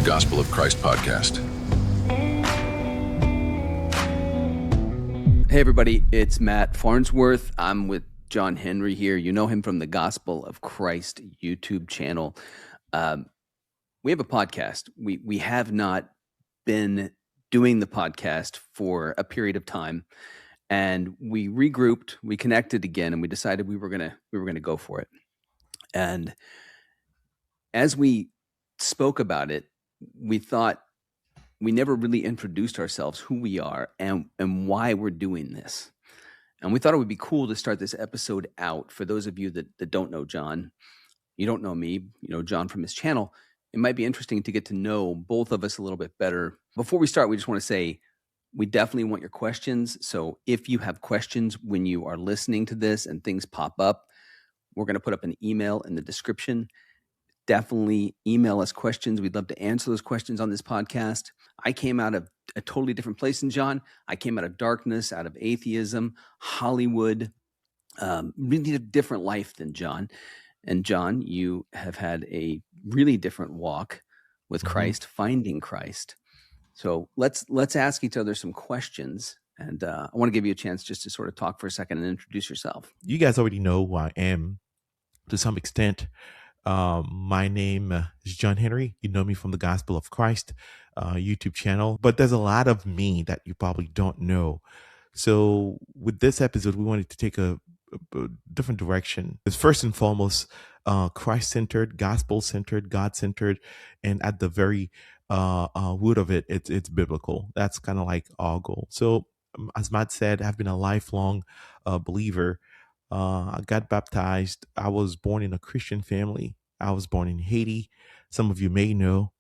Gospel of Christ podcast. Hey everybody, it's Matt Farnsworth. I'm with John Henry here. You know him from the Gospel of Christ YouTube channel. We have a podcast. We have not been doing the podcast for a period of time, and we regrouped, we connected again, and we decided we were gonna go for it. And as we spoke about it, we thought we never really introduced ourselves, who we are, and why we're doing this. And we thought it would be cool to start this episode out for those of you that don't know John. You don't know me, you know John from his channel. It might be interesting to get to know both of us a little bit better. Before we start, we just want to say we definitely want your questions. So if you have questions when you are listening to this and things pop up, we're going to put up an email in the description. Definitely email us questions. We'd love to answer those questions on this podcast. I came out of a totally different place than John. I came out of darkness, out of atheism, Hollywood, really a different life than John. And John, you have had a really different walk with Christ, finding Christ. So let's ask each other some questions. And I want to give you a chance just to sort of talk for a second and introduce yourself. You guys already know who I am to some extent. My name is John Henry. You know me from the Gospel of Christ YouTube channel, but there's a lot of me that you probably don't know. So with this episode, we wanted to take a different direction. It's first and foremost Christ-centered, gospel-centered, God-centered, and at the very root of it, it's biblical. That's kind of like our goal. So as Matt said, I've been a lifelong believer. I got baptized. I was born in a Christian family. I was born in Haiti. Some of you may know,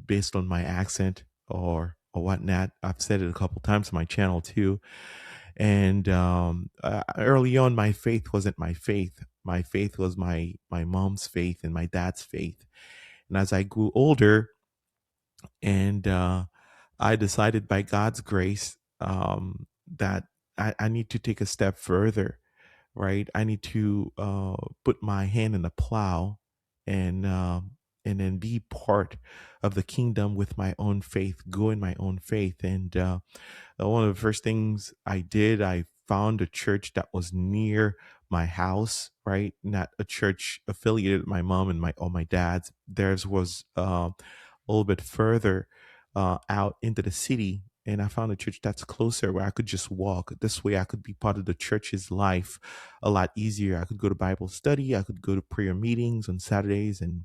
based on my accent or whatnot. I've said it a couple times on my channel too. And early on, my faith wasn't my faith. My faith was my mom's faith and my dad's faith. And as I grew older, and I decided by God's grace that I need to take a step further. Right, I need to put my hand in the plow and then be part of the kingdom with my own faith, go in my own faith. And one of the first things I did, I found a church that was near my house. Right, not a church affiliated with my mom and my dad's. Theirs was a little bit further out into the city. And I found a church that's closer where I could just walk. This way I could be part of the church's life a lot easier. I could go to Bible study. I could go to prayer meetings on Saturdays and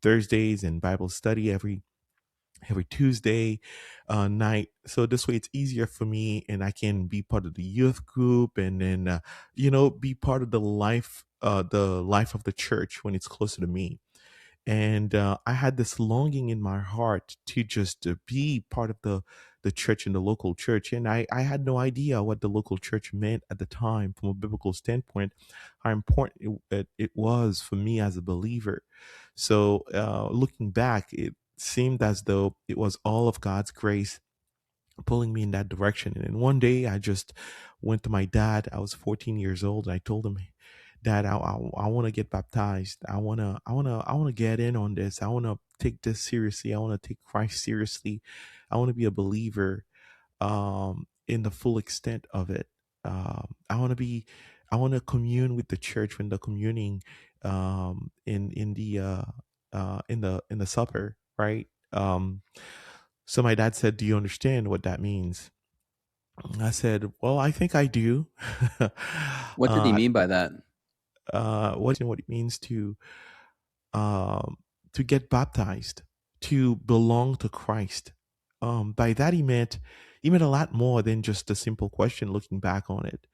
Thursdays and Bible study every Tuesday night. So this way it's easier for me, and I can be part of the youth group and then, be part of the life of the church when it's closer to me. And I had this longing in my heart to just be part of the church and the local church. And I had no idea what the local church meant at the time from a biblical standpoint, how important it was for me as a believer. So looking back, it seemed as though it was all of God's grace pulling me in that direction. And then one day I just went to my dad. I was 14 years old. And I told him, Dad, I want to get baptized. I want to get in on this. I want to take this seriously. I want to take Christ seriously. I want to be a believer in the full extent of it. I want to commune with the church when the communing in the supper, right? So my dad said, "Do you understand what that means?" I said, "Well, I think I do." What did he mean by that? What it means to get baptized, to belong to Christ. By that he meant a lot more than just a simple question. Looking back on it,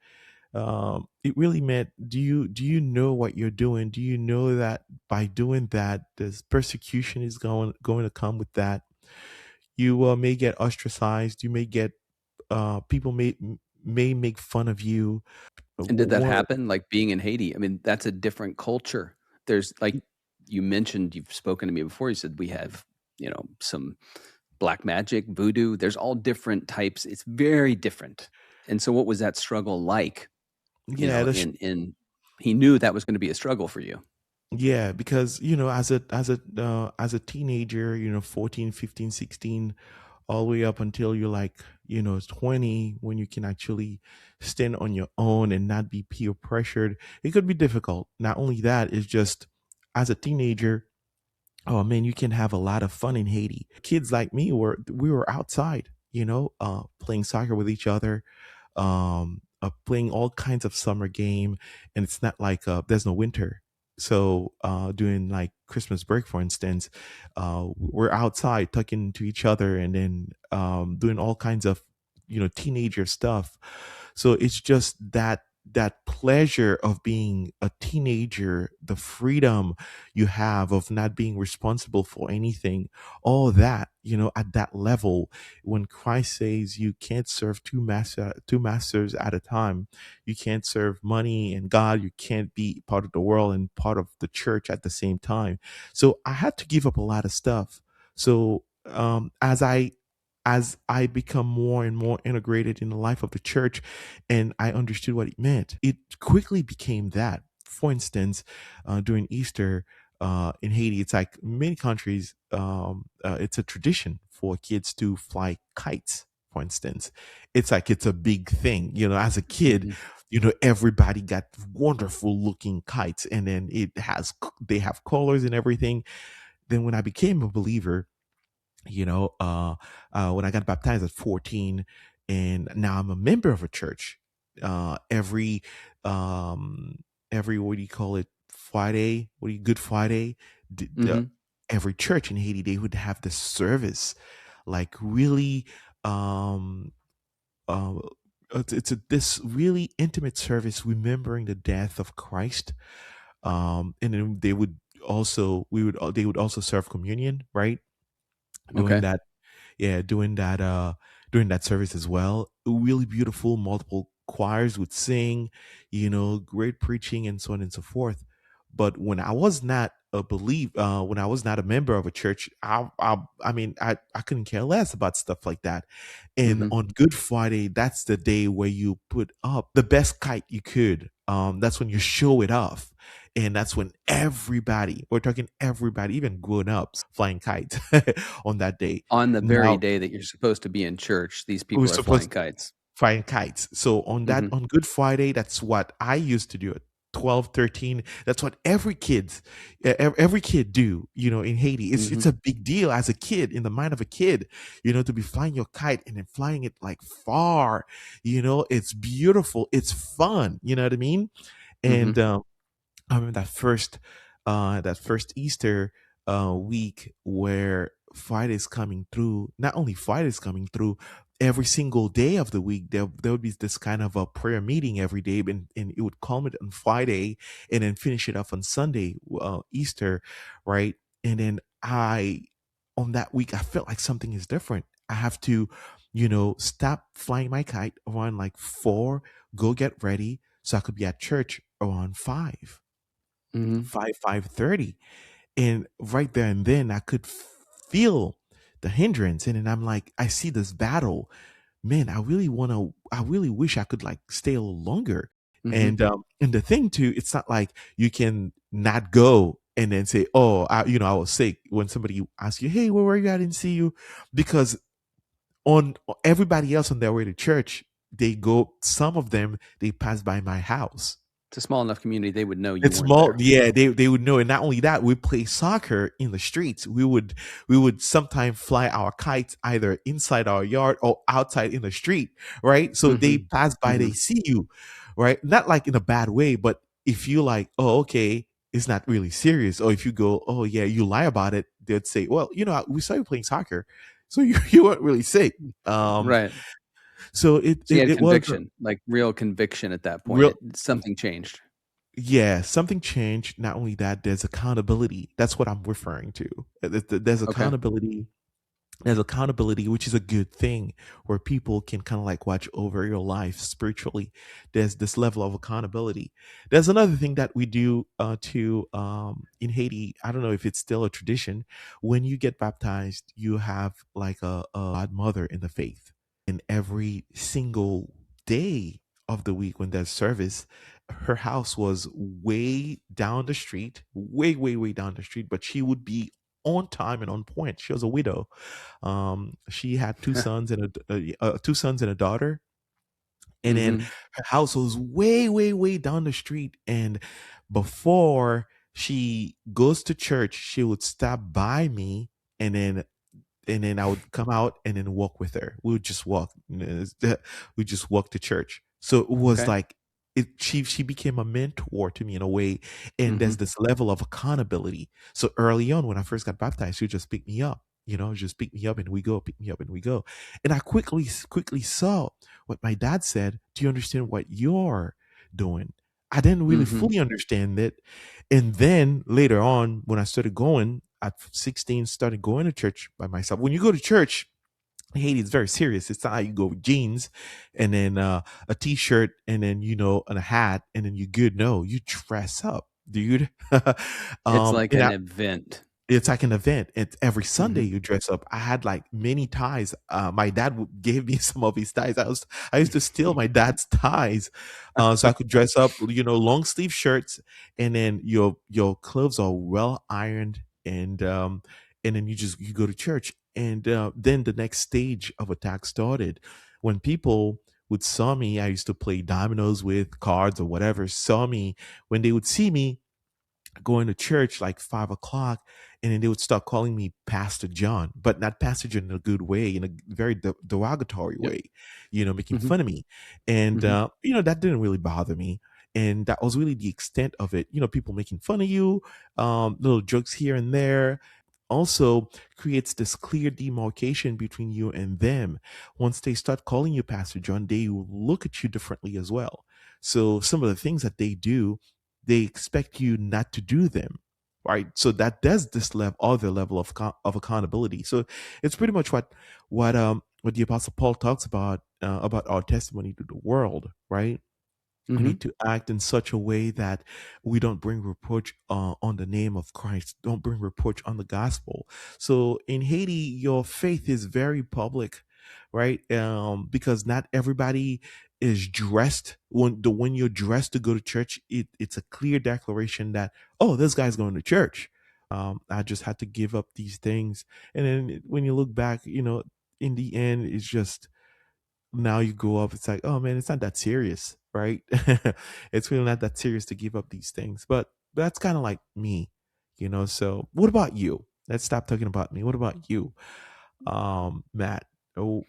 it really meant: do you know what you're doing? Do you know that by doing that, this persecution is going to come with that? You may get ostracized. You may get people may make fun of you. And did that happen? Like being in Haiti, I mean, that's a different culture. There's, like you mentioned, you've spoken to me before. You said we have, some black magic, voodoo. There's all different types. It's very different. And so what was that struggle like? He knew that was going to be a struggle for you. Yeah, because as a teenager, 14, 15, 16, all the way up until you're like, 20, when you can actually stand on your own and not be peer pressured, it could be difficult. Not only that, it's just as a teenager, oh man, you can have a lot of fun in Haiti. Kids like me we were outside, playing soccer with each other, playing all kinds of summer game, and it's not like there's no winter. So during like Christmas break, for instance, we're outside talking to each other, and then doing all kinds of teenager stuff. So it's just that pleasure of being a teenager, the freedom you have of not being responsible for anything, all that, at that level, when Christ says you can't serve two masters at a time, you can't serve money and God, you can't be part of the world and part of the church at the same time. So I had to give up a lot of stuff. So as I become more and more integrated in the life of the church and I understood what it meant, it quickly became that. For instance, during Easter in Haiti, it's like many countries, it's a tradition for kids to fly kites, for instance. It's like it's a big thing. As a kid, Hmm. everybody got wonderful looking kites, and then they have colors and everything. Then when I became a believer, when I got baptized at 14, and now I'm a member of a church. Uh, every, every what do you call it? Friday, Good Friday, d- d- Hmm. every church in Haiti they would have this service, like really, um, uh, this really intimate service remembering the death of Christ. And then they would also serve communion, right? Doing Okay. that, yeah, doing that service as well. Really beautiful. Multiple choirs would sing, great preaching and so on and so forth. But when I was not a member of a church, I couldn't care less about stuff like that. And Hmm. on Good Friday, that's the day where you put up the best kite you could. That's when you show it off. And that's when we're talking everybody, even grown ups, flying kites on that day. On the very Now, day that you're supposed to be in church, these we're people are supposed flying to kites. flying kites. So Hmm. on Good Friday, that's what I used to do at 12, 13. That's what every kid do, in Haiti. It's Hmm. a big deal as a kid, in the mind of a kid, to be flying your kite and then flying it like far. It's beautiful. It's fun. You know what I mean? And Hmm. I remember that first Easter week where Friday's coming through. Not only Friday's coming through, every single day of the week there would be this kind of a prayer meeting every day, and it would culminate on Friday and then finish it off on Sunday, Easter, right? And then on that week, I felt like something is different. I have to, stop flying my kite around like 4, go get ready so I could be at church around 5. Hmm. 5:30, and right there and then I could feel the hindrance, and then I'm like, I see this battle, man. I really wish I could like stay a little longer. Hmm. And the thing too, it's not like you can not go and then say, oh, I was sick, when somebody asks you, hey, where were you? I didn't see you. Because on everybody else on their way to church, some of them, they pass by my house. It's a small enough community, they would know you It's weren't small, there. yeah. They would know, and not only that, we play soccer in the streets. We would sometimes fly our kites either inside our yard or outside in the street, right? So they Hmm. pass by, they Hmm. see you, right? Not like in a bad way, but if you like, oh, okay, it's not really serious, or if you go, oh yeah, you lie about it, they'd say, well, we saw you playing soccer, so you weren't really sick. Um, Right. so it So you it, had it was conviction, like real conviction at that point. real. Something changed. Yeah, something changed. Not only that, there's accountability. That's what I'm referring to. There's Okay. accountability. There's accountability, which is a good thing, where people can kind of like watch over your life spiritually. There's this level of accountability. There's another thing that we do too in Haiti. I don't know if it's still a tradition. When you get baptized, you have like a godmother in the faith, and every single day of the week when there's service, her house was way down the street, way down the street, but she would be on time and on point. She was a widow. She had two sons and a daughter, and then Hmm. her house was way down the street. And before she goes to church, she would stop by me, and then I would come out and then walk with her. We would just walk. We just walk to church. So it was Okay. like she became a mentor to me in a way, and there's Hmm. this level of accountability. So early on, when I first got baptized, she would just pick me up. Just pick me up and we go, pick me up and we go. And I quickly saw what my dad said. Do you understand what you're doing? I didn't really Hmm. fully understand it. And then later on, when I started going at 16, started going to church by myself. When you go to church, in Haiti, it's very serious. It's not how you go with jeans and then a t-shirt and then and a hat and then you good. No, you dress up, dude. It's like And an I, event. it's like an event. It's every Sunday Hmm. you dress up. I had like many ties. My dad gave me some of his ties. I used to steal my dad's ties, so I could dress up. Long sleeve shirts, and then your clothes are well ironed, and then you go to church. And then the next stage of attack started when people would saw me. I used to play dominoes with cards or whatever. Saw me when they would see me going to church like 5 o'clock, and then they would start calling me Pastor John, but not Pastor John in a good way, in a very derogatory Yep. way, making Hmm. fun of me. And Hmm. that didn't really bother me, and that was really the extent of it. People making fun of you, little jokes here and there. Also creates this clear demarcation between you and them. Once they start calling you Pastor John, they will look at you differently as well. So some of the things that they do, they expect you not to do them, right? So that does this other level of of accountability. So it's pretty much what the Apostle Paul talks about our testimony to the world, right? We Hmm. need to act in such a way that we don't bring reproach on the name of Christ, don't bring reproach on the gospel. So in Haiti, your faith is very public, right? Because not everybody is dressed. When you're dressed to go to church, it's a clear declaration that, oh, this guy's going to church. I just had to give up these things, and then when you look back, in the end, it's just now you grow up, it's like, oh man, it's not that serious, right? It's really not that serious to give up these things. But that's kind of like me. So what about you? Let's stop talking about me. What about you, Matt? Oh,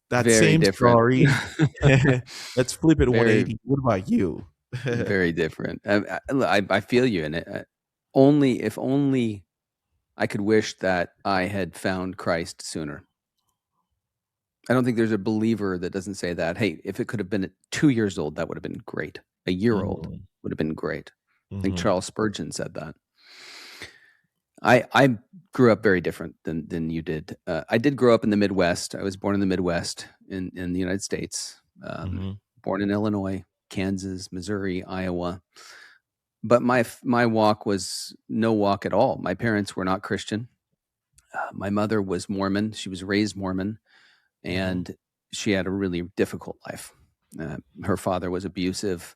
that Very same different. story. Let's flip it Very, 180. What about you? very different. I feel you in it. Only if only I could wish that I had found Christ sooner. I don't think there's a believer that doesn't say that. Hey, if it could have been at 2 years old, that would have been great. A year old Mhm, would have been great. I think mhm, Charles Spurgeon said that. I grew up very different than you did. I did grow up in the Midwest. I was born in the Midwest in the United States. mhm, Born in Illinois, Kansas, Missouri, Iowa. But my walk was no walk at all. My parents were not Christian. My mother was Mormon. She was raised Mormon, mhm, and she had a really difficult life. Her father was abusive,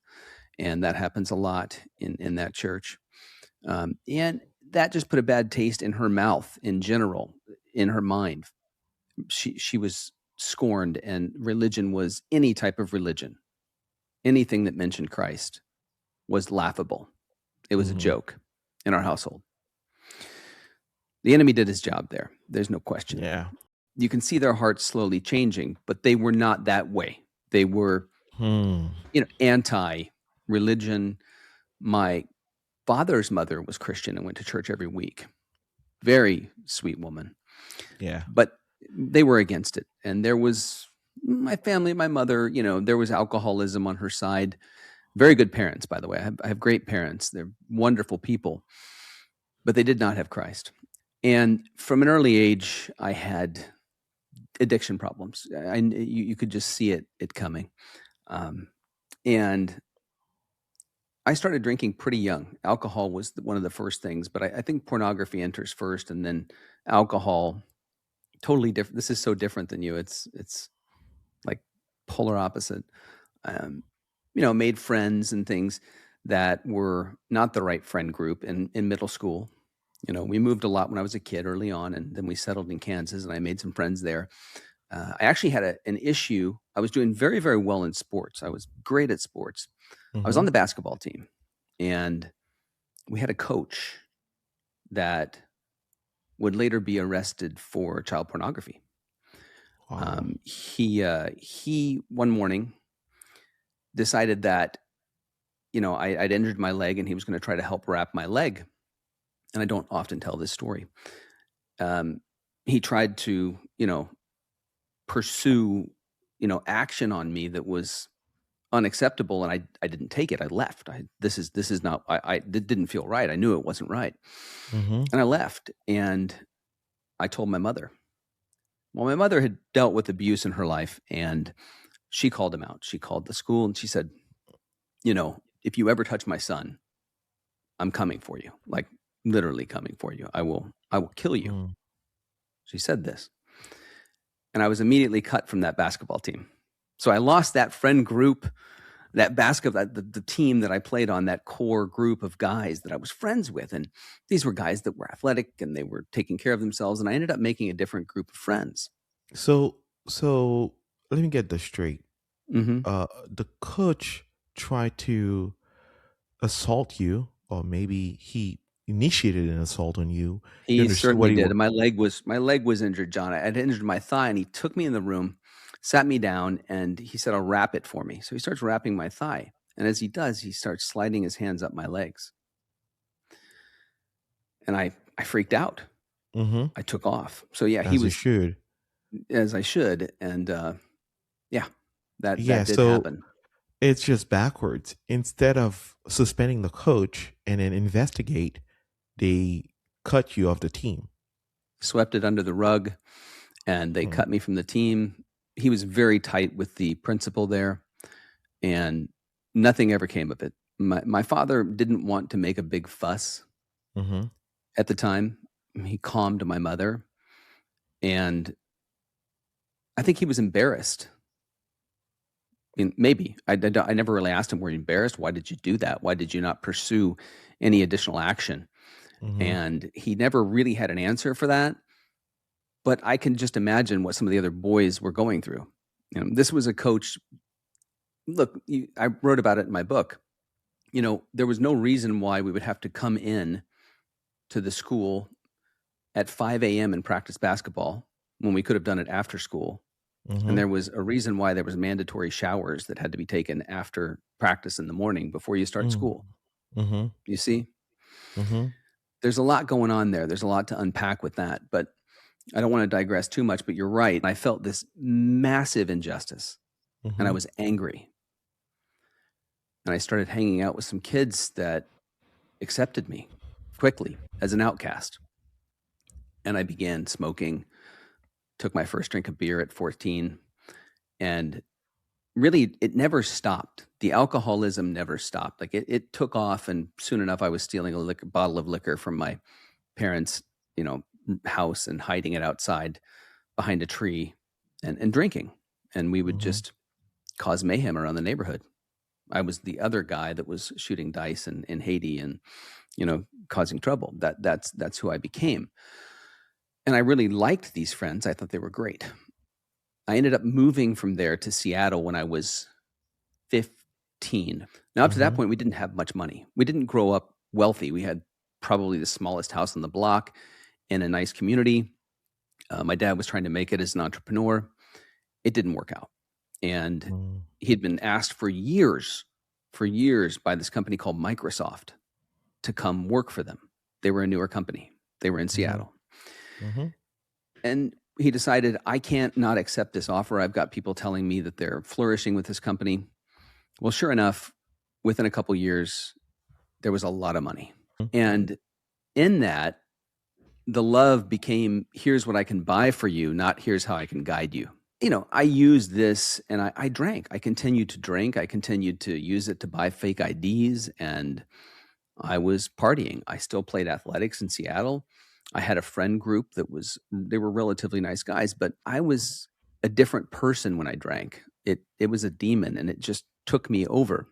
and that happens a lot in that church. And that just put a bad taste in her mouth in general, in her mind. She was scorned, and religion was any type of religion. Anything that mentioned Christ was laughable. It was a mhm. joke in our household. The enemy did his job there. There's no question. Yeah. You can see their hearts slowly changing, but they were not that way. They were, Hmm. anti-religion. My father's mother was Christian and went to church every week. Very sweet woman, Yeah. but they were against it. And there was my family, my mother, there was alcoholism on her side. Very good parents, by the way. I have great parents. They're wonderful people, but they did not have Christ. And from an early age, I had addiction problems. You could just see it coming. Um, and I started drinking pretty young. Alcohol was one of the first things, but I think pornography enters first, and then alcohol. Totally different. This is so different than you. It's like polar opposite. Um, made friends and things that were not the right friend group in middle school. We moved a lot when I was a kid early on, and then we settled in Kansas, and I made some friends there. I actually had an issue. I was doing very, very well in sports. I was great at sports. I was Mm-hmm. on the basketball team, and we had a coach that would later be arrested for child pornography. Wow. He one morning decided that I'd injured my leg, and he was going to try to help wrap my leg. And I don't often tell this story. He tried to pursue action on me that was unacceptable, and I didn't take it. I left. This is not. It didn't feel right. I knew it wasn't right, Mm-hmm. and I left. And I told my mother. Well, my mother had dealt with abuse in her life, and she called him out. She called the school, and she said, if you ever touch my son, I'm coming for you. Like, literally coming for you. I will kill you. Mm. She said this. And I was immediately cut from that basketball team. So I lost that friend group, that the team that I played on, that core group of guys that I was friends with. And these were guys that were athletic and they were taking care of themselves. And I ended up making a different group of friends. So let me get this straight. Mm-hmm. The coach tried to assault you, or maybe he initiated an assault on you. You He understood certainly what he did. was. And my leg was injured, John. I had injured my thigh, and he took me in the room, sat me down, and he said, "I'll wrap it for me." So he starts wrapping my thigh. And as he does, he starts sliding his hands up my legs. And I freaked out. Mm-hmm. I took off. So yeah, he As you was, should. as I should. And yeah, that Yeah. did So happen. it's just backwards. Instead of suspending the coach and then investigate, they cut you off the team. Swept it under the rug, and they Mm. cut me from the team. He was very tight with the principal there, and nothing ever came of it. My father didn't want to make a big fuss Mm-hmm. at the time. He calmed my mother, and I think he was embarrassed. I mean, maybe I never really asked him, "Were you embarrassed? Why did you do that? Why did you not pursue any additional action?" Mm-hmm. And he never really had an answer for that. But I can just imagine what some of the other boys were going through. This was a coach. Look, I wrote about it in my book. There was no reason why we would have to come in to the school at 5 a.m. and practice basketball when we could have done it after school. And Mm-hmm. there was a reason why there was mandatory showers that had to be taken after practice in the morning before you start school. Mm-hmm. You see, Mm-hmm. there's a lot going on there. There's a lot to unpack with that, but I don't want to digress too much, but you're right. I felt this massive injustice, and I Mm-hmm. was angry. And I started hanging out with some kids that accepted me quickly as an outcast. And I began smoking, took my first drink of beer at 14, and really it never stopped. The alcoholism never stopped. Like it took off, and soon enough I was stealing a bottle of liquor from my parents' house and hiding it outside behind a tree and drinking. And we would Mm-hmm. just cause mayhem around the neighborhood. I was the other guy that was shooting dice in Haiti and causing trouble. That's who I became. And I really liked these friends. I thought they were great. I ended up moving from there to Seattle when I was 15. Now, up to that Mm-hmm. point, we didn't have much money. We didn't grow up wealthy. We had probably the smallest house on the block in a nice community. My dad was trying to make it as an entrepreneur. It didn't work out. And he'd been asked for years by this company called Microsoft to come work for them. They were a newer company. They were in Seattle. Mm-hmm. And he decided, I can't not accept this offer. I've got people telling me that they're flourishing with this company. Well, sure enough, within a couple years, there was a lot of money. And in that, the love became, here's what I can buy for you, not here's how I can guide you. I used this and I drank. I continued to drink. I continued to use it to buy fake IDs, and I was partying. I still played athletics in Seattle. I had a friend group they were relatively nice guys, but I was a different person when I drank. It was a demon, and it just took me over.